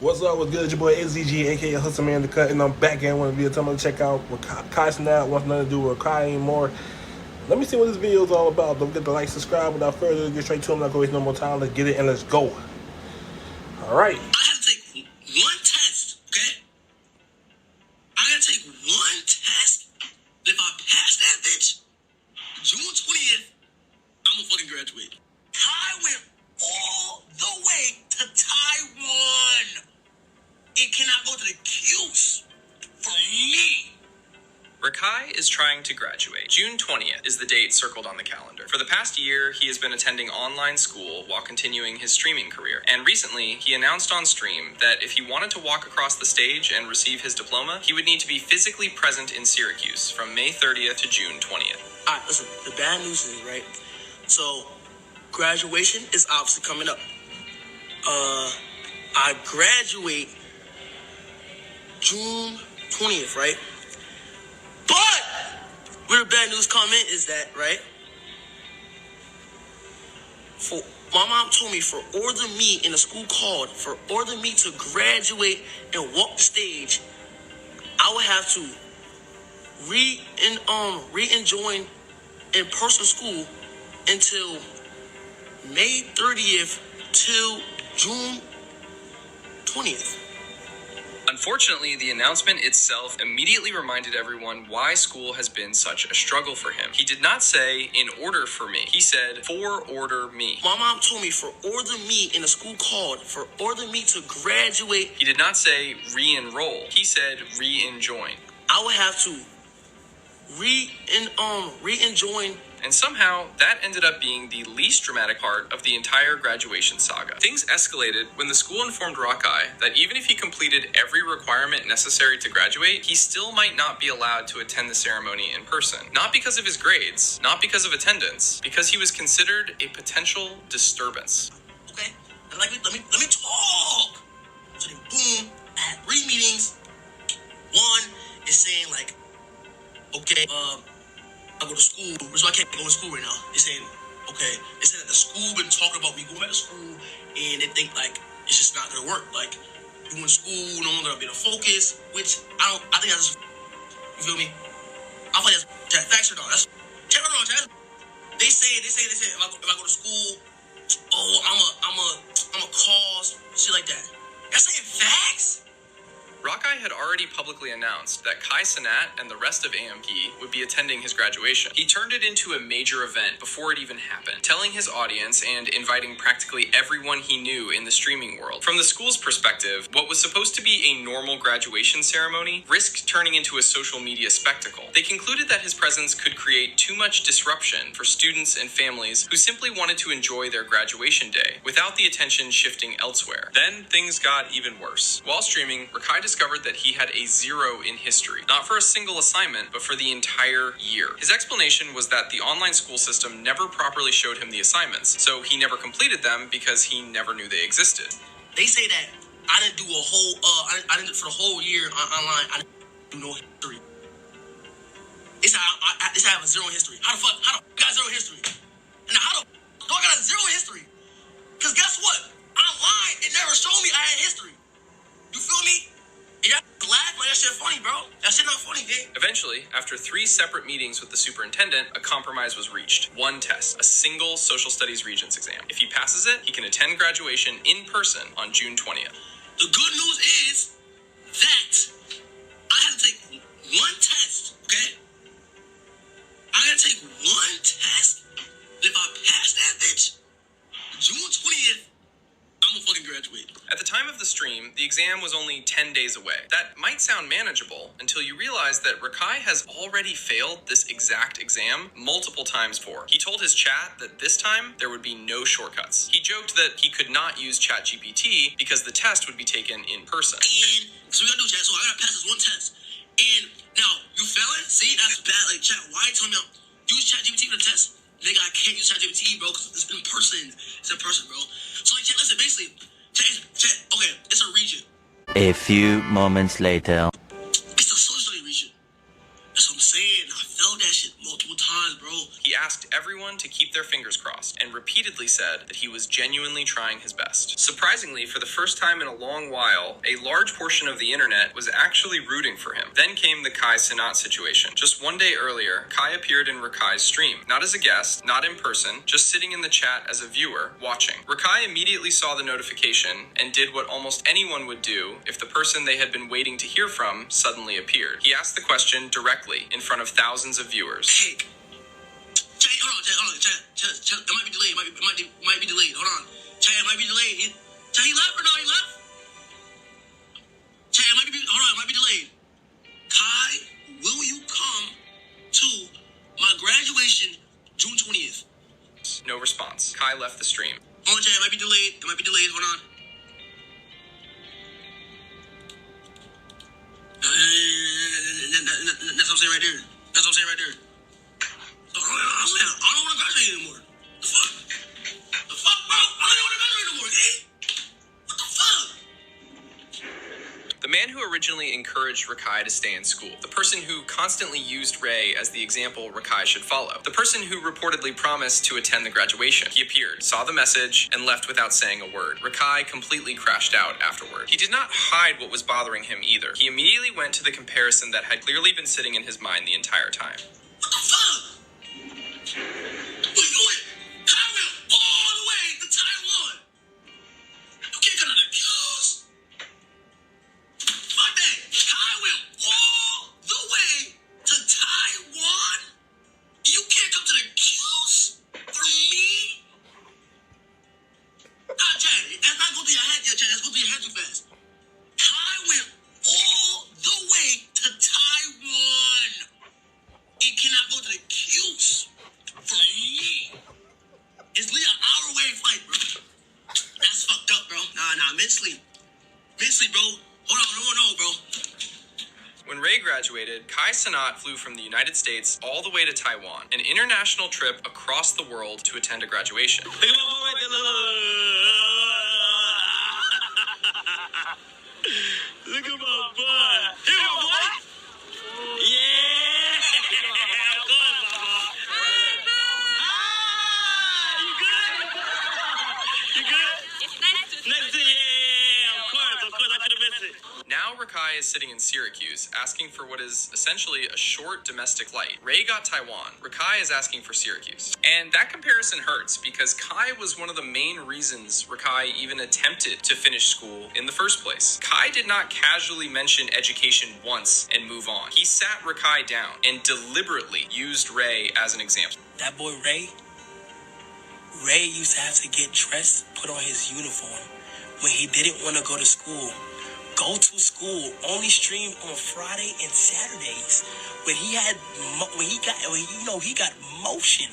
What's up? What's good? It's your boy SZG, aka Hustle Man the Cut, and I'm back in one video. Tell me to check out what Kai Cenat wants nothing to do with Rakai anymore. Let me see what this video is all about. Don't forget to like, subscribe. Without further ado, get straight to him. Not gonna waste no more time. Let's get it and let's go. All right. I have to take one test, okay? I gotta take one test. If I pass that bitch, June 20th, I'm gonna fucking graduate. Kai went all the way to Taiwan. It cannot go to the Q's for me. Rakai is trying to graduate. June 20th is the date circled on the calendar. For the past year, he has been attending online school while continuing his streaming career. And recently, he announced on stream that if he wanted to walk across the stage and receive his diploma, he would need to be physically present in Syracuse from May 30th to June 20th. All right, listen, the bad news is, right? So, graduation is obviously coming up. I graduate June 20th, right? But where the bad news come in is that, right? My mom told me for order me in a school called for order me to graduate and walk the stage, I would have to re-enjoin in-person school until May 30th till June 20th. Unfortunately, the announcement itself immediately reminded everyone why school has been such a struggle for him. He did not say, in order for me. He said, for order me. My mom told me for order me in a school called for order me to graduate. He did not say, re-enroll. He said, re-enjoin. I would have to re-enjoin. And somehow, that ended up being the least dramatic part of the entire graduation saga. Things escalated when the school informed Rakai that even if he completed every requirement necessary to graduate, he still might not be allowed to attend the ceremony in person. Not because of his grades, not because of attendance, because he was considered a potential disturbance. Okay, and let me talk. So then, boom, I had 3 meetings. One is saying like, okay, I go to school, so I can't go to school right now. They saying, okay, they said that the school been talking about me going back to school, and they think like it's just not gonna work. Like you in school, no longer gonna be the focus. Which I think that's, you feel me? I think that's facts or not. That's check it on, Chad. They say if I go to school, oh I'm a cause shit like that. Y'all saying facts? Rakai had already publicly announced that Kai Cenat and the rest of AMP would be attending his graduation. He turned it into a major event before it even happened, telling his audience and inviting practically everyone he knew in the streaming world. From the school's perspective, what was supposed to be a normal graduation ceremony risked turning into a social media spectacle. They concluded that his presence could create too much disruption for students and families who simply wanted to enjoy their graduation day without the attention shifting elsewhere. Then things got even worse. While streaming, Rakai discovered that he had a 0 in history, not for a single assignment, but for the entire year. His explanation was that the online school system never properly showed him the assignments, so he never completed them because he never knew they existed. They say that I didn't do a whole, I didn't for the whole year online, I didn't do no history. They say I have a 0 in history. How the I got 0 in history? And how the do I got a 0 in history? Because guess what? Online, it never showed me I had history. You feel me? And y'all laugh like that shit funny, bro. That shit not funny, gang. Eventually, after 3 separate meetings with the superintendent, a compromise was reached. One test, a single social studies regents exam. If he passes it, he can attend graduation in person on June 20th. The good news is that I have to take one test, okay? I gotta take one test. If I pass that bitch, June 20th, I'm gonna fucking graduate. At the time of the stream, the exam was only 10 days away. That might sound manageable until you realize that Rakai has already failed this exact exam multiple times before. He told his chat that this time there would be no shortcuts. He joked that he could not use ChatGPT because the test would be taken in person. And so we gotta do chat. So I gotta pass this one test. And now you failing? See, that's bad. Like chat, why you telling me use ChatGPT for the test? Nigga, I can't use ChatGPT, bro, because it's in person. It's in person, bro. So like, chat, listen, basically, chat, okay, it's a region. A few moments later. It's a social study region. That's what I'm saying. I failed that shit multiple times, bro. He asked everyone to keep their fingers crossed and repeatedly said that he was genuinely trying his best. Surprisingly, for the first time in a long while, a large portion of the internet was actually rooting for him. Then came the Kai Cenat situation. Just one day earlier, Kai appeared in Rakai's stream, not as a guest, not in person, just sitting in the chat as a viewer, watching. Rakai immediately saw the notification and did what almost anyone would do if the person they had been waiting to hear from suddenly appeared. He asked the question directly in front of thousands of viewers. Hey, Jay, hold on, Chad, it might be delayed, might be delayed, hold on. Chad, it might be delayed. Chad, he left or no, he left? Chad, it might be delayed. Kai, will you come to my graduation June 20th? No response. Kai left the stream. Hold on, Chad, it might be delayed, hold on. That's what I'm saying right there. I don't want to graduate anymore. The fuck, bro? I don't want to graduate anymore, okay? What the fuck? The man who originally encouraged Rakai to stay in school. The person who constantly used Ray as the example Rakai should follow. The person who reportedly promised to attend the graduation. He appeared, saw the message, and left without saying a word. Rakai completely crashed out afterward. He did not hide what was bothering him either. He immediately went to the comparison that had clearly been sitting in his mind the entire time. What the fuck? What you doing? Kai went all the way to Taiwan. You can't cut an accuse. Fuck that. Kai went all the way to Taiwan. You can't come to the accuse for me. Nah, Chad, that's not going through your head yet, Chad. That's going through your head too fast. Kai went all the way to Taiwan. It cannot go to the accuse for me. It's literally an hour-away flight, bro. That's fucked up, bro. Nah, mentally, bro. Hold on, no, bro. When Ray graduated, Kai Cenat flew from the United States all the way to Taiwan, an international trip across the world to attend a graduation. Look at my boy right there. Look at my boy. Here, my boy. Yeah. Of course, my boy. You good? You good? It's nice to Next to you. Yeah, of course. I could have missed it. Now Rakai is sitting in Syracuse, asking for what is essentially a short domestic flight. Ray got Taiwan. Rakai is asking for Syracuse. And that comparison hurts because Kai was one of the main reasons Rakai even attempted to finish school in the first place. Kai did not casually mention education once and move on. He sat Rakai down and deliberately used Ray as an example. That boy Ray used to have to get dressed, put on his uniform when he didn't want to go to school. Go to school, only stream on Friday and Saturdays. When he got motion.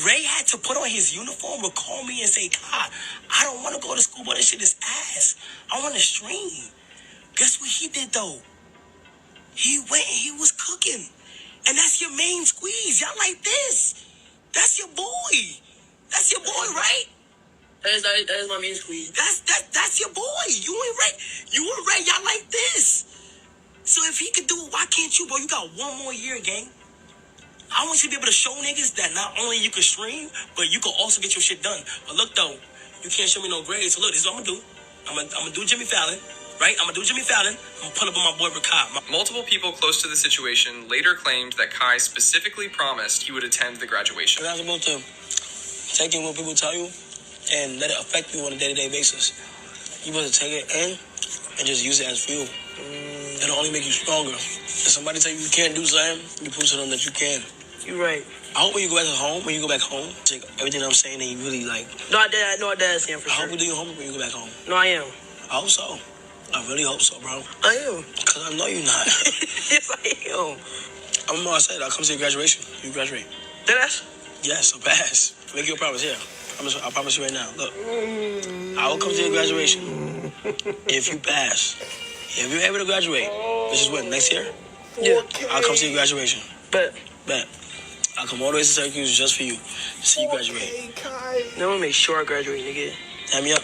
Ray had to put on his uniform or call me and say, "God, I don't want to go to school, but this shit is ass. I want to stream." Guess what he did though? He went and he was cooking. And that's your main squeeze. Y'all like this. That's your boy. That's your boy, right? That is my main squeeze. That's your boy. You and Ray, y'all like this. So if he could do it, why can't you, bro? You got one more year, gang. I want you to be able to show niggas that not only you can stream, but you can also get your shit done. But look though, you can't show me no grades. So look, this is what I'm gonna do. I'm gonna do Jimmy Fallon, right? I'm gonna pull up on my boy Rakai. Multiple people close to the situation later claimed that Kai specifically promised he would attend the graduation. You're not supposed to take in what people tell you and let it affect you on a day-to-day basis. You're supposed to take it in and just use it as fuel. It'll only make you stronger. If somebody tell you you can't do something, you prove to them that you can. You're right. I hope when you go back home, take everything I'm saying and you really like. No, I know what Dad is saying for I sure. hope you do your homework when you go back home. No, I am. I hope so. I really hope so, bro. I am. Because I know you're not. Yes, I am. I remember I said I'll come to your graduation. You graduate. That's Yes, so pass. Make you a promise here. I promise you right now. Look, I will come to your graduation if you pass. If you're able to graduate, which is when, next year? Yeah. I'll come to your graduation. Bet. I'll come all the way to Syracuse just for you to see you graduate. Now I'm gonna make sure I graduate, nigga. Tap me up.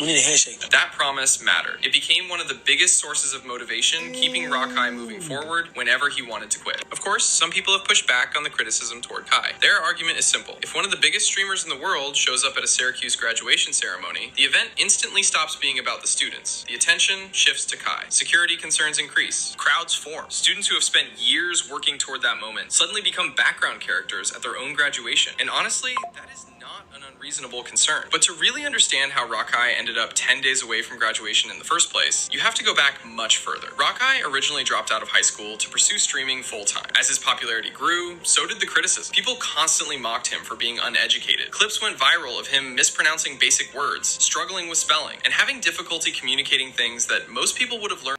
We need a handshake. That promise mattered. It became one of the biggest sources of motivation, keeping Rakai moving forward whenever he wanted to quit. Of course, some people have pushed back on the criticism toward Kai. Their argument is simple. If one of the biggest streamers in the world shows up at a Syracuse graduation ceremony, the event instantly stops being about the students. The attention shifts to Kai. Security concerns increase. Crowds form. Students who have spent years working toward that moment suddenly become background characters at their own graduation. And honestly, that is not an unreasonable concern. But to really understand how Rakai ended up 10 days away from graduation in the first place, you have to go back much further. Rakai originally dropped out of high school to pursue streaming full-time. As his popularity grew, so did the criticism. People constantly mocked him for being uneducated. Clips went viral of him mispronouncing basic words, struggling with spelling, and having difficulty communicating things that most people would have learned